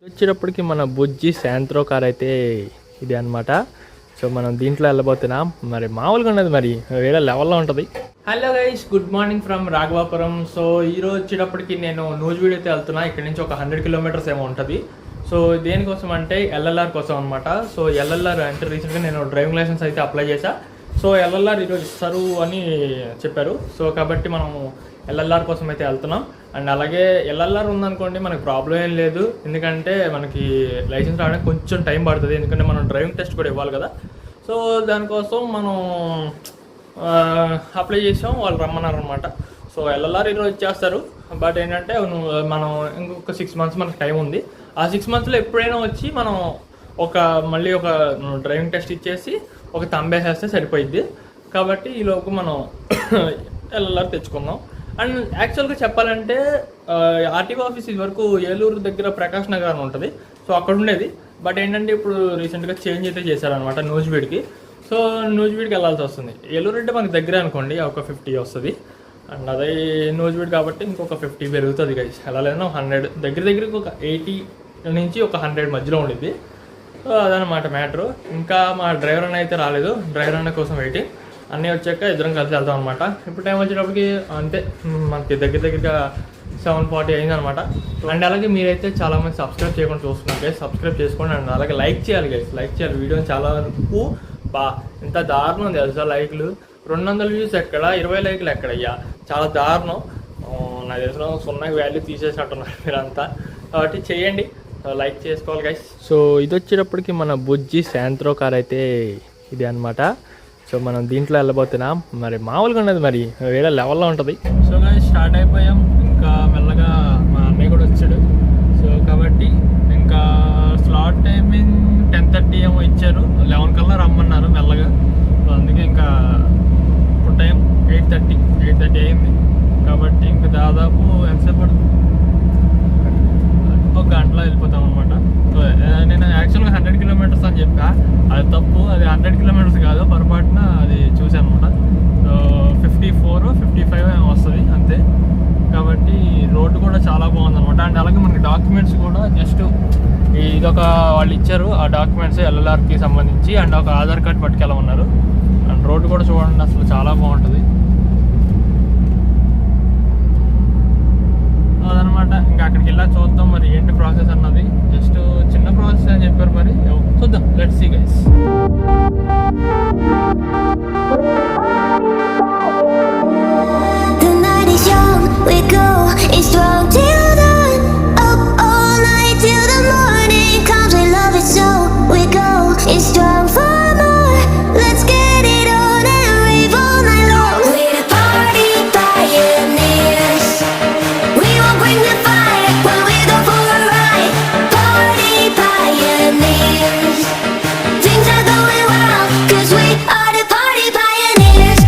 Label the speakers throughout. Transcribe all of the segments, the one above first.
Speaker 1: వచ్చేటప్పటికి మన బుజ్జి శాంత్రో కార్ అయితే ఇది అనమాట. సో మనం దీంట్లో వెళ్ళబోతున్నాం. మరి మామూలుగా ఉన్నది, మరి వేరే లెవెల్లో ఉంటుంది. Hello guys, good morning from Raghavapuram. So ఈరోజు వచ్చేటప్పటికి నేను నూజివీడు అయితే వెళ్తున్నా. ఇక్కడ నుంచి ఒక 100 కిలోమీటర్స్ ఏమో ఉంటుంది. సో దేనికోసం అంటే ఎల్ఎల్ఆర్ కోసం అనమాట. సో ఎల్ఎల్ఆర్ అంటే రీసెంట్గా నేను డ్రైవింగ్ లైసెన్స్ అయితే అప్లై చేశా. సో ఎల్ఎల్ఆర్ ఈరోజు ఇస్తారు అని చెప్పారు. సో కాబట్టి మనం ఎల్ఎల్ఆర్ కోసం అయితే వెళ్తున్నాం. అండ్ అలాగే ఎల్ఎల్ఆర్ ఉందనుకోండి మనకు ప్రాబ్లం ఏం లేదు, ఎందుకంటే మనకి లైసెన్స్ రావడానికి కొంచెం టైం పడుతుంది, ఎందుకంటే మనం డ్రైవింగ్ టెస్ట్ కూడా ఇవ్వాలి కదా. సో దానికోసం మనం అప్లై చేసాం, వాళ్ళు రమ్మన్నారు అనమాట. సో ఎల్ఎల్ఆర్ ఈరోజు ఇచ్చేస్తారు. బట్ ఏంటంటే మనం ఇంకొక 6 months మనకు టైం ఉంది. ఆ 6 monthsలో ఎప్పుడైనా వచ్చి మనం మళ్ళీ ఒక డ్రైవింగ్ టెస్ట్ ఇచ్చేసి ఒక తంబేసేస్తే సరిపోయిద్ది. కాబట్టి ఈలోపు మనం ఎల్ఎల్ఆర్ తెచ్చుకుందాం. అండ్ యాక్చువల్గా చెప్పాలంటే ఆర్టీఓ ఆఫీస్ ఇది వరకు ఏలూరు దగ్గర ప్రకాష్ నగర్ అని ఉంటుంది. సో అక్కడ ఉండేది. బట్ ఏంటంటే ఇప్పుడు రీసెంట్గా చేంజ్ అయితే చేశారనమాట నూజివీడుకి. సో నూజివీడుకి వెళ్ళాల్సి వస్తుంది. ఏలూరు అంటే మనకి దగ్గర అనుకోండి, ఒక 50 వస్తుంది. అండ్ అదే నూజివీడు కాబట్టి ఇంకొక 50 పెరుగుతుంది గైస్. వెళ్ళాలన్నా 100 దగ్గరికి ఒక 80 నుంచి ఒక 100 మధ్యలో ఉండిద్ది. సో అదనమాట మ్యాటరు. ఇంకా మా డ్రైవర్ అన్న అయితే రాలేదు. డ్రైవర్ అన్న కోసం వెయిటింగ్. అన్నీ వచ్చాక ఇద్దరం కలిసి వెళ్తాం అనమాట. ఇప్పుడు టైం వచ్చేటప్పటికి అంతే మనకి దగ్గరగా 7:40 అయిందనమాట. అండ్ అలాగే మీరైతే చాలామంది సబ్స్క్రైబ్ చేయకుండా చూస్తున్నారు గైస్, సబ్స్క్రైబ్ చేసుకోండి. అండ్ అలాగే లైక్ చేయాలి గైస్, లైక్ చేయాలి. వీడియోని చాలా వరకు ఇంత దారుణం తెలుసా, లైక్లు 200 వ్యూస్ ఎక్కడ, 20 లైక్లు ఎక్కడయ్యా, చాలా దారుణం. నాకు తెలిసిన 0 వాల్యూ తీసేసినట్టున్నారు మీరంతా. కాబట్టి చేయండి, లైక్ చేసుకోవాలి గైస్. సో ఇది వచ్చేటప్పటికి మన బుజ్జి శాంత్రో కార్ అయితే ఇది అనమాట. సో మనం దీంట్లో వెళ్ళబోతున్నాం. మరి మామూలుగా ఉన్నది, మరి వేరే లెవెల్లో ఉంటుంది. సో గైస్ స్టార్ట్ అయిపోయాం. ఇంకా మెల్లగా మా అన్నయ్య కూడా వచ్చాడు. సో కాబట్టి ఇంకా స్లాట్ టైమింగ్ 10:30 ఏమో ఇచ్చారు. 11 కల్లా రమ్మన్నారు మెల్లగా. సో అందుకే ఇంకా ఇప్పుడు టైం 8:30 అయింది. కాబట్టి ఇంకా దాదాపు ఎంతసేపు పడుతుంది, 1 గంటలో వెళ్ళిపోతాం అనమాట. సో నేను యాక్చువల్గా 100 కిలోమీటర్స్ అని చెప్పా, అది తప్పు. అది 100 కిలోమీటర్స్ కాదు, పొరపాటున అది చూసాను అనమాట. సో 54, 55 వస్తుంది అంతే. కాబట్టి రోడ్డు కూడా చాలా బాగుందన్నమాట. అండ్ అలాగే మనకి డాక్యుమెంట్స్ కూడా జస్ట్ ఇదొక వాళ్ళు ఇచ్చారు, ఆ డాక్యుమెంట్స్ ఎల్ఎల్ఆర్కి సంబంధించి. అండ్ ఒక ఆధార్ కార్డ్ పట్టుకెళ్ళమన్నారు. అండ్ రోడ్డు కూడా చూడండి, అసలు చాలా బాగుంటుంది అదనమాట. ఇంకా అక్కడికి వెళ్ళా చూద్దాం మరి ఏంటి ప్రాసెస్ అన్నది. జస్ట్ చిన్న ప్రాసెస్ అని చెప్పారు, మరి చూద్దాం. Let's see guys.
Speaker 2: The night is young, we go, it's strong till dawn. Up all night till the morning comes, we love it so. We go, it's strong for more. Let's get it on and rave all night long. We're the party pioneers. We won't bring the fire when we go for a ride. Party pioneers. Things are going well, 'cause we are the party pioneers.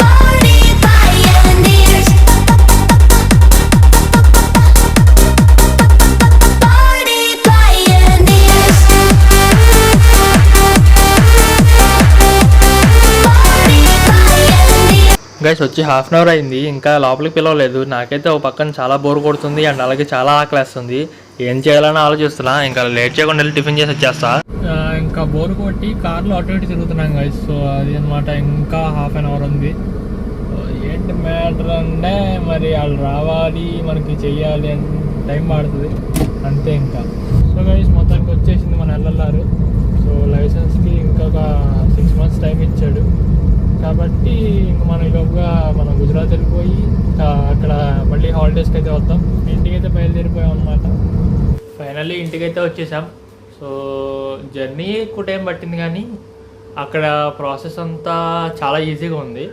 Speaker 2: Party pioneers. Party pioneers. Party pioneers.
Speaker 1: Guys వచ్చి 1/2 hour అయింది, ఇంకా లోపలికి పిలవలేదు. నాకైతే ఒక పక్కన చాలా bore కొడుతుంది. అండ్ అలాగే చాలా ఆకలేస్తుంది. ఏం చేయాలని ఆలోచిస్తున్నా. ఇంకా లేట్ చేయకుండా వెళ్ళి టిఫిన్ చేసి వచ్చేస్తా. ఇంకా బోర్ కొట్టి కార్లో అటు ఇటు తిరుగుతున్నాం గైస్. సో అది అనమాట. ఇంకా 1/2 hour ఉంది. ఏంటి మ్యాటర్ అంటే మరి వాళ్ళు రావాలి, మనకి చెయ్యాలి అని టైం పడుతుంది అంతే ఇంకా. సో గైస్ మొత్తానికి వచ్చేసింది మన ఎల్ఎల్ఆర్. సో లైసెన్స్కి ఇంకొక 6 months టైం ఇచ్చాడు. కాబట్టి ఇంక మనం ఈలోపుగా మనం గుజరాత్ వెళ్ళిపోయి అక్కడ మళ్ళీ హాలిడేస్కి అయితే వద్దాం. ఇంటికైతే బయలుదేరిపోయాం అనమాట. ఫైనల్లీ ఇంటికైతే వచ్చేసాం. సో జర్నీ ఎక్కువ టైం పట్టింది, కానీ అక్కడ ప్రాసెస్ అంతా చాలా ఈజీగా ఉంది.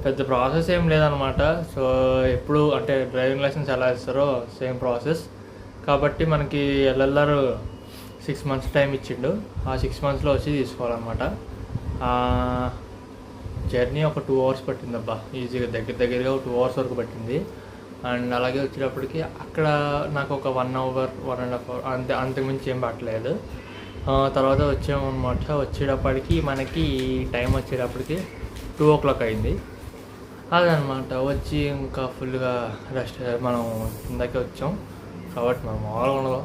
Speaker 1: పెద్ద ప్రాసెస్ ఏం లేదనమాట. సో ఎప్పుడు అంటే డ్రైవింగ్ లైసెన్స్ ఎలా ఇస్తారో సేమ్ ప్రాసెస్. కాబట్టి మనకి ఎల్ఎల్ఆర్ 6 months టైం ఇచ్చిండు. ఆ 6 monthsలో వచ్చి తీసుకోవాలన్నమాట. జర్నీ ఒక 2 hours పట్టిందబ్బా ఈజీగా, దగ్గరగా 2 hours వరకు పట్టింది. అండ్ అలాగే వచ్చేటప్పటికి అక్కడ నాకు ఒక 1 hour 1.5 hour అంతకుమించి ఏం పట్టలేదు. తర్వాత వచ్చామన్నమాట. వచ్చేటప్పటికి మనకి టైం వచ్చేటప్పటికి 2 o'clock అయింది. అదనమాట వచ్చి ఇంకా ఫుల్గా రెస్ట్ మనం కిందకి వచ్చాం కాబట్టి మనం మామూలుగా ఉండదు.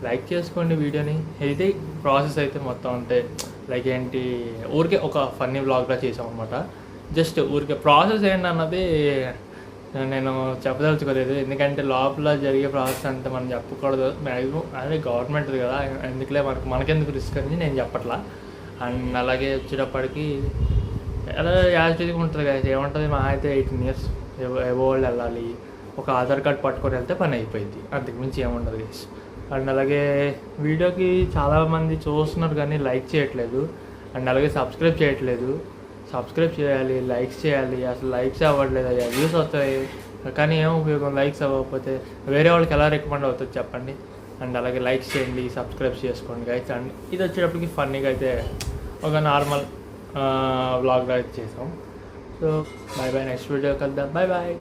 Speaker 1: లైక్ చేసుకోండి వీడియోని. ఇది ప్రాసెస్ అయితే మొత్తం అంటే లైక్ ఏంటి ఊరికే ఒక ఫన్నీ వ్లాగ్గా చేసాం అనమాట. జస్ట్ ఊరికే ప్రాసెస్ ఏంటన్నది నేను చెప్పదలుచుకోలేదు, ఎందుకంటే లోపల జరిగే ప్రాసెస్ అంటే మనం చెప్పకూడదు మ్యాక్సిమం. అదే గవర్నమెంట్ది కదా, ఎందుకులే మనకెందుకు రిస్క్ అని నేను చెప్పట్లా. అండ్ అలాగే వచ్చేటప్పటికి ఎలా యాజిటీగా ఉంటుంది కదా, ఏముంటుంది మా అయితే 18 years ఎబో వాళ్ళు వెళ్ళాలి, ఒక ఆధార్ కార్డ్ పట్టుకొని వెళ్తే పని అయిపోయింది, అంతకుమించి ఏముండదు గైస్. అండ్ అలాగే వీడియోకి చాలామంది చూస్తున్నారు కానీ లైక్ చేయట్లేదు, అండ్ అలాగే సబ్స్క్రైబ్ చేయట్లేదు. సబ్స్క్రైబ్ చేయాలి, లైక్స్ చేయాలి. అసలు లైక్స్ అవ్వట్లేదు, అయ్యా వ్యూస్ వస్తాయి కానీ ఏం ఉపయోగం లైక్స్ అవ్వకపోతే, వేరే వాళ్ళకి ఎలా రికమెండ్ అవుతుంది చెప్పండి. అండ్ అలాగే లైక్స్ చేయండి, సబ్స్క్రైబ్ చేసుకోండి గైస్. అండ్ ఇది వచ్చేటప్పటికి ఫన్నీగా అయితే ఒక నార్మల్ వ్లాగ్గా అయితే చేసాం. So bye bye, next video కలుద్దాం, బాయ్ బాయ్.